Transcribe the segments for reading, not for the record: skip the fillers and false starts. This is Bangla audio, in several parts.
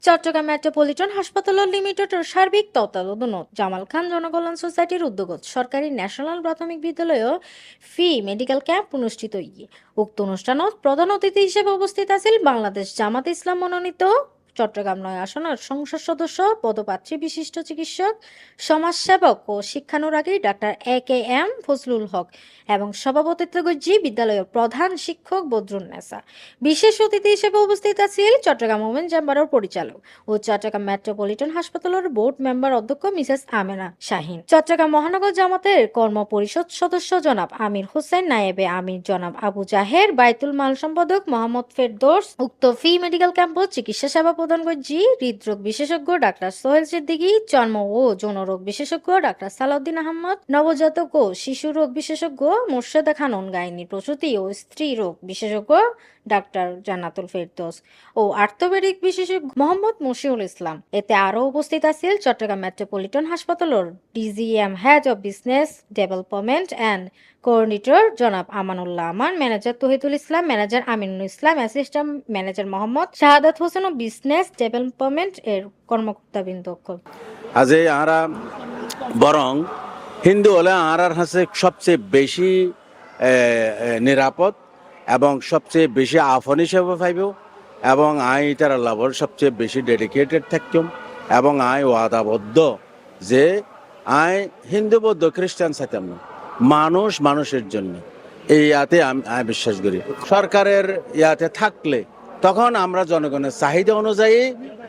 চট্টগ্রাম মেট্রোপলিটন হাসপাতাল লিমিটেডের সার্বিক তত্ত্বাবধানত জামাল খান জনকল্যাণ সোসাইটির উদ্যোগত সরকারি ন্যাশনাল প্রাথমিক বিদ্যালয়েও ফি মেডিকেল ক্যাম্প অনুষ্ঠিত উক্ত অনুষ্ঠানত প্রধান অতিথি হিসেবে উপস্থিত আছেন বাংলাদেশ জামাত ইসলাম মনোনীত চট্টগ্রাম ৯ আসনের সংসদ সদস্য পদপ্রার্থী বিশিষ্ট চিকিৎসক সমাজসেবক ও শিক্ষানুরাগী ডাক্তার এ.কে.এম. ফজলুল হক এবং সভাপতিত্ব করছি বিদ্যালয়ের প্রধান শিক্ষক বদরুন্নেসা। বিশেষ অতিথি হিসেবে উপস্থিত আছেন চট্টগ্রাম ওমেন চেম্বারের পরিচালক ও চট্টগ্রাম মেট্রোপলিটন হাসপাতালের বোর্ড মেম্বার অধ্যক্ষ মিসেস আমেনা শাহিন, চট্টগ্রাম মহানগর জামাতের কর্ম পরিষদ সদস্য জনাব আমির হোসেন, নায়েবে আমির জনাব আবু জাহের, বাইতুল মাল সম্পাদক মোহাম্মদ ফেরদৌস। উক্ত ফি মেডিকেল ক্যাম্পত চিকিৎসা সেবা প্রদান করছি হৃদরোগ বিশেষজ্ঞ ডাক্তার সোহেল সিদ্দিকী, চর্ম ও যৌন রোগ বিশেষজ্ঞ ডাক্তার সালাউদ্দিন আহমদ, নবজাতক ও শিশু রোগ বিশেষজ্ঞ মোর্শেদা খানন, গাইনি প্রসূতি ও স্ত্রী রোগ বিশেষজ্ঞ ডাক্তার জান্নাতুল ফেরদৌস ও আর্থোপেডিক বিশেষজ্ঞ মোহাম্মদ মশিউল ইসলাম। এতে আরও উপস্থিত আছেন চট্টগ্রাম মেট্রোপলিটন হাসপাতালের DGM head of business development and coordinator জনাব আমানুল্লাহ আমান, ম্যানেজার তহিদুল ইসলাম, manager Aminul Islam, assistant manager Mohammad Shahadat Hossain ও বিজনেস ডেভেলপমেন্ট এর কর্মকর্তাবৃন্দ। আজ আরা বরং হিন্দু হলে আরার হাসে সবচেয়ে বেশি নিরাপদ এবং সবচেয়ে বেশি আফন হিসেবে পাইব এবং আই এটার লাভর সবচেয়ে বেশি ডেডিকেটেড থাকতাম এবং আই ওয়াদাবদ্ধ যে আই হিন্দু বৌদ্ধ খ্রিস্টান চাইতাম না, মানুষ মানুষের জন্য এই ইয়াতে আমি বিশ্বাস করি। সরকারের ইয়াতে থাকলে তখন আমরা জনগণের চাহিদা অনুযায়ী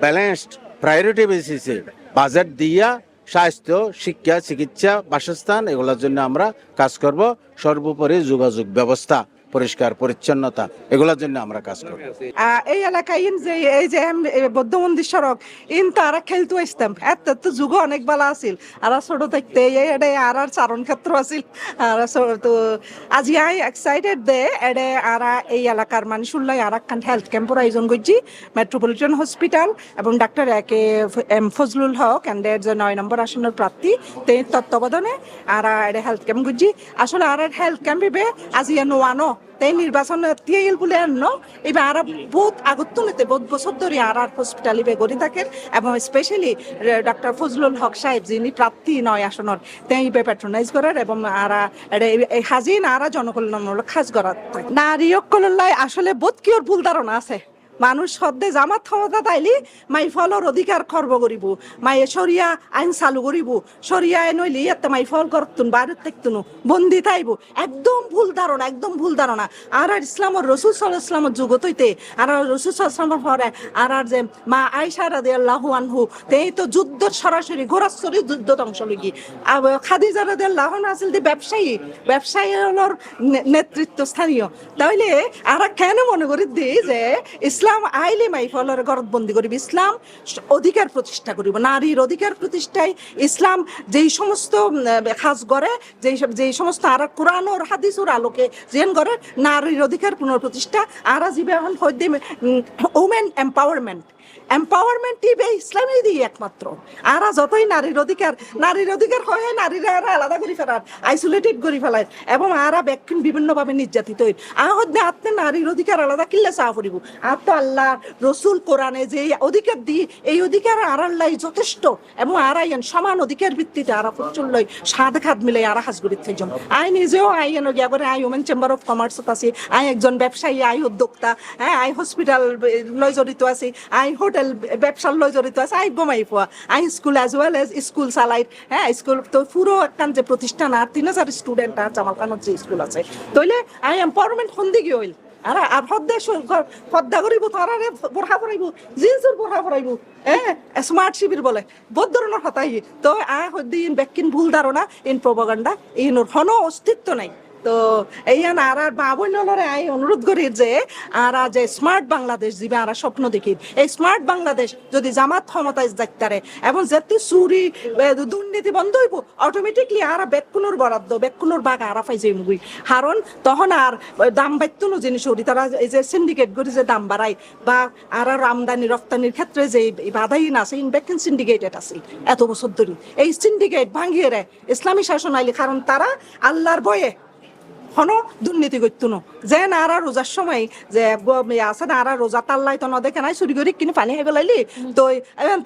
ব্যালেন্সড প্রায়োরিটি বেসিসে বাজেট দিয়া স্বাস্থ্য, শিক্ষা, চিকিৎসা, বাসস্থান এগুলোর জন্য আমরা কাজ করব। সর্বোপরি যোগাযোগ ব্যবস্থা, পরিষ্কার পরিচ্ছন্নতা এগুলোর জন্য আমরা কাজ করব। এই এলাকায় এই যে বৌদ্ধ মন্দির সড়ক তারা খেলতে আসতাম, এত তো যুগ অনেক ভালো আছিল। আর ছোট থাকতে আর চারণ ক্ষেত্র আছিল। আর তো আজি আই এক্সাইটেড দে এডে আর এই এলাকার মানুষুল্লাই আর একখান হেলথ ক্যাম্পের আয়োজন করছি মেট্রোপলিটন হসপিটাল এবং doctor A K M. Fazlul Haque and এর যে ৯ নম্বর আসনের প্রার্থী তে তত্ত্বাবধানে আর এডে হেলথ ক্যাম্প করছি। আসলে আর হেলথ ক্যাম্প ইবে আজি নোয়ানো তাই নির্বাচন টিএল বলে আনো এবার আর বহুত আগতুনিতে বহুত বছর ধরে আর হসপিটাল ইবে গড়ি থাকেন এবং স্পেশালি ডাক্তার ফজলুল হক সাহেব যিনি প্রার্থী ৯ আসনের তাই ইবে প্যাট্রোনাইজ করার এবং আর হাজিন আর জনকল্যাণমূলক কাজ করার নারী ঐক্যলাই আসলে বহুত কিওর ভুল ধারণা আছে। মানুষ সদ্যে জামাত ক্ষমতা তাইলি মাই ফলর অধিকার খর্ব করিব, মাই সরিয়া আইন চালু করিব, সরিয়া আইন হইলে ইয়াতে মাই ফল করতুন বাইরে থাকতুন বন্দি থাইব। একদম ভুল ধারণা, একদম ভুল ধারণা। আর ইসলামর রসুল সাল্লাল্লাহু ইসলামের যুগত হইতে আর রসুল সাল্লাল্লাহু পরে আর যে মা আয়েশা রাদিয়াল্লাহু আনহু তেই তো যুদ্ধ সরাসরি ঘোরাসরি যুদ্ধ ধ্বংস লগি। খাদিজা রাদিয়াল্লাহু আনহা আসল ব্যবসায়ীর নেতৃত্ব স্থানীয়। তাইলে আর কেন মনে করি দিই যে ইসলাম আইলে মাই ফলর গরত বন্দি করিব, ইসলাম অধিকার প্রতিষ্ঠা করিব, নারীর অধিকার প্রতিষ্ঠায় ইসলাম যেই সমস্ত কাজ করে, যেই সমস্ত আর কোরআন ও হাদিসের আলোকে যেন করে নারীর অধিকার পুনঃপ্রতিষ্ঠা আর জীবন হইতে ওমেন এম্পাওয়ারমেন্ট টিবে ইসলামই দিই একমাত্র। আর যতই নারীর অধিকার হয় নারীরা আর আলাদা করে ফেলার, আইসোলেটেড করে ফেলায় এবং আর ব্যক্তি বিভিন্নভাবে নির্যাতিত হই। আপনি নারীর অধিকার আলাদা কিল্লে চা করিব। আর তো আল্লাহ রসুল কোরআনে যে অধিকার দিই এই অধিকার আর আল্লাহ যথেষ্ট এবং আর আইন সমান অধিকার ভিত্তিতে আর প্রচুর সাত খাত মিলে আর হাজ করি থাকজন। আই নিজেও আইন গিয়া করে আই ওমেন চেম্বার অফ কমার্সত আছি, আই একজন ব্যবসায়ী, আই উদ্যোক্তা, হ্যাঁ আই হসপিটাল লয় জড়িত আছি, আই হোটেল ব্যবসার লয় জড়িত আছে, আই গমাই পোয়া I school as well as school চালাই। হ্যাঁ স্কুল তো পুরো একখান যে প্রতিষ্ঠান আর ৩,০০০ স্টুডেন্ট আর জামাল খানের যে স্কুল আছে তইলে আই এম্পাওয়ারমেন্ট সন্দিগি হইল। আর পদ্মা করিব তারারে বোরখা পরাইব, জিন্সের বোরখা পরাইব, স্মার্ট শিবির বলে বহুত ধরনের হতাই। তো দিন ব্যাকিন ভুল ধারণা ইন প্রপাগান্ডা ইনোর হন অস্তিত্ব নাই। তো এই আর মা বোনরে আই অনুরোধ করি যে আর যে স্মার্ট বাংলাদেশ দিবে আর স্বপ্ন দেখি এই স্মার্ট বাংলাদেশ যদি জামাত ক্ষমতায় যাইতারে এবং যেতে চুরি দুর্নীতি বন্ধ হইব অটোমেটিকলি আর বেকুনোর বরাদ্দ বেকুনোর বাঘ আর পাই যাই মুগি। কারণ তখন আর দাম বাড়তো জিনিস হরি তারা এই যে সিন্ডিকেট করে যে দাম বাড়ায় বা আর আমদানি রপ্তানির ক্ষেত্রে যে বাধাহীন আছে ইনভেকশন সিন্ডিকেটেড আছে এত বছর ধরে এই সিন্ডিকেট ভাঙিয়ে রে ইসলামী শাসন আইলি। কারণ তারা আল্লাহর বয়ে হনো দুর্নীতি করতো না যে না আর রোজার সময় যে আছে না আর রোজা তাল্লাই তো ন দেখে নাই চুরি করে কিনে পানি হয়ে গেলাইলি তো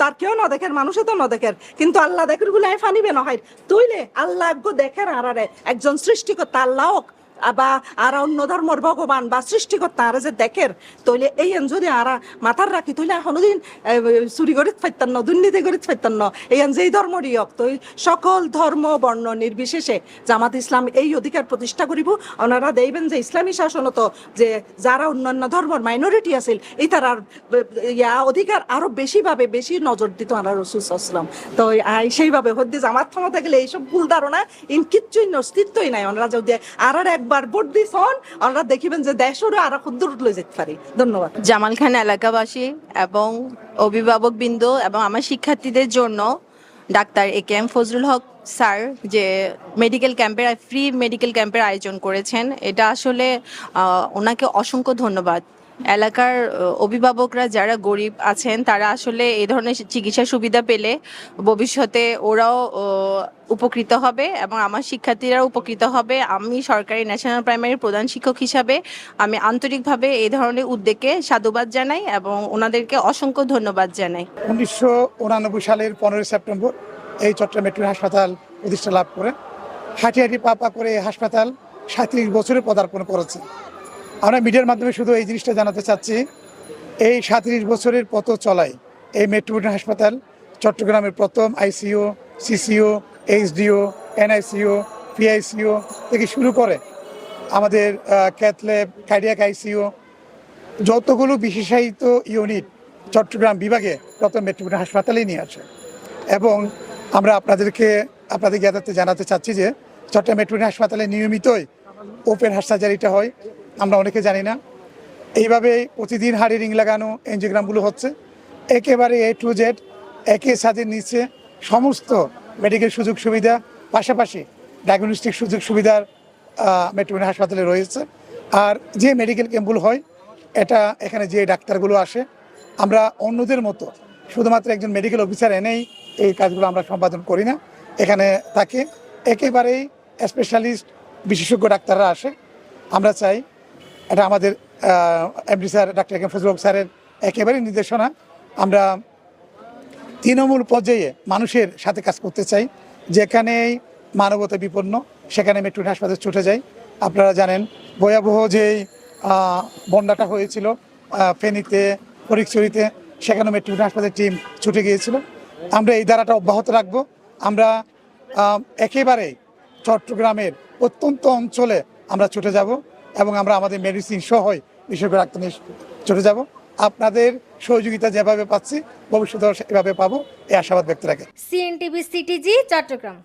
তার কেউ ন দেখেন মানুষে তো ন দেখেন কিন্তু আল্লাহ দেখের গুলো ফানি বে নহয় তুইলে আল্লাহ দেখেন আর একজন সৃষ্টিকর্তা আল্লাহ বা আর অন্য ধর্মর ভগবান বা সৃষ্টিকর্তা আর যে দেখের তইলে এই যদি আর মাথার রাখি তইলে কোনোদিন চুরি করে ফাইতাম না দুর্নীতি করে ফাইতাম না এই যেই ধর্মরই হোক তো সকল ধর্ম বর্ণ নির্বিশেষে জামাত ইসলাম এই অধিকার প্রতিষ্ঠা করিব ওনারা দেখবেন যে ইসলামী শাসনত যে যারা অন্যান্য ধর্মের মাইনরিটি আছিল এই তার অধিকার আরো বেশি নজর দিত আল্লাহ রসুল সাল্লাল্লাহু আলাইহি ওয়াসাল্লাম তো সেইভাবে হদ্দি জামাত ক্ষমতা গেলে এইসব ভুল ধারণা কিচ্ছুই অস্তিত্বই নাই ওনারা যদি আর একবার ভোট দিছন আমরা দেখিবেন যে দেশেরও আর দূর লই যেতে পারি। ধন্যবাদ। জামাল খান এলাকাবাসী এবং অভিভাবকবৃন্দ এবং আমার শিক্ষার্থীদের জন্য ডাক্তার এ কে এম ফজলুল হক স্যার যে ফ্রি মেডিকেল ক্যাম্পের আয়োজন করেছেন, এটা আসলে ওনাকে অসংখ্য ধন্যবাদ। এলাকার অভিভাবকরা যারা গরিব আছেন তারা আসলে এই ধরনের চিকিৎসা সুবিধা পেলে ভবিষ্যতে ওরাও উপকৃত হবে এবং আমার শিক্ষার্থীরাও উপকৃত হবে। আমি সরকারি ন্যাশনাল প্রাইমারির প্রধান শিক্ষক হিসাবে আমি আন্তরিকভাবে এই ধরনের উদ্যোগকে সাধুবাদ জানাই এবং ওনাদেরকে অসংখ্য ধন্যবাদ জানাই। 1989 সালের 15 সেপ্টেম্বর এই চট্টগ্রাম মেট্রো হাসপাতাল প্রতিষ্ঠা লাভ করে হাঁটি পা করে এই হাসপাতাল 37 বছরে পদার্পণ করেছে। আমরা মিডিয়ার মাধ্যমে শুধু এই জিনিসটা জানাতে চাচ্ছি, এই 37 বছরের পথ চলায় এই মেট্রোপলিটন হাসপাতাল চট্টগ্রামের প্রথম ICU, CCU, HDO, NICU, PICU থেকে শুরু করে আমাদের ক্যাথ ল্যাব, কার্ডিয়াক আইসিইউ, যতগুলো বিশেষায়িত ইউনিট চট্টগ্রাম বিভাগে প্রথম মেট্রোপলিটন হাসপাতালেই নিয়ে আসে। এবং আমরা আপনাদেরকে জানাতে চাচ্ছি যে চট্টগ্রাম মেট্রোপলিটন হাসপাতালে নিয়মিতই ওপেন হার্ট সার্জারিটা হয়, আমরা অনেকে জানি না। এইভাবে প্রতিদিন হাড়ে রিং লাগানো এনজিওগ্রামগুলো হচ্ছে। একেবারে A to Z একই ছাদের নিচে সমস্ত মেডিকেল সুযোগ সুবিধা, পাশাপাশি ডায়াগনস্টিক সুযোগ সুবিধার মেট্রোপলিটন হাসপাতালে রয়েছে। আর যে মেডিকেল ক্যাম্পগুলো হয় এটা এখানে যে ডাক্তারগুলো আসে, আমরা অন্যদের মতো শুধুমাত্র একজন মেডিকেল অফিসার এনেই এই কাজগুলো আমরা সম্পাদন করি না। এখানে তাকে একেবারেই স্পেশালিস্ট বিশেষজ্ঞ ডাক্তাররা আসে। আমরা চাই এটা আমাদের এমডি স্যার ডাক্তার এ কে এম ফজলুল হক স্যারের একেবারেই নির্দেশনা। আমরা তৃণমূল পর্যায়ে মানুষের সাথে কাজ করতে চাই। যেখানেই মানবতা বিপন্ন সেখানে মেট্রোপলিটন হাসপাতালে ছুটে যাই। আপনারা জানেন ভয়াবহ যেই বন্যাটা হয়েছিল ফেনীতে, ফটিকছড়িতে, সেখানে মেট্রোপলিটন হাসপাতালের টিম ছুটে গিয়েছিল। আমরা এই ধারাটা অব্যাহত রাখবো। আমরা একেবারে চট্টগ্রামের প্রত্যন্ত অঞ্চলে আমরা ছুটে যাব এবং আমরা আমাদের মেডিসিন সহ বিশেষজ্ঞ ডাক্তার নিয়ে ছুটে যাব। আপনাদের সহযোগিতা যেভাবে পাচ্ছি ভবিষ্যতে এভাবে পাবো এই আশাবাদ ব্যক্ত রাখে। CNTV CTG Chittagong.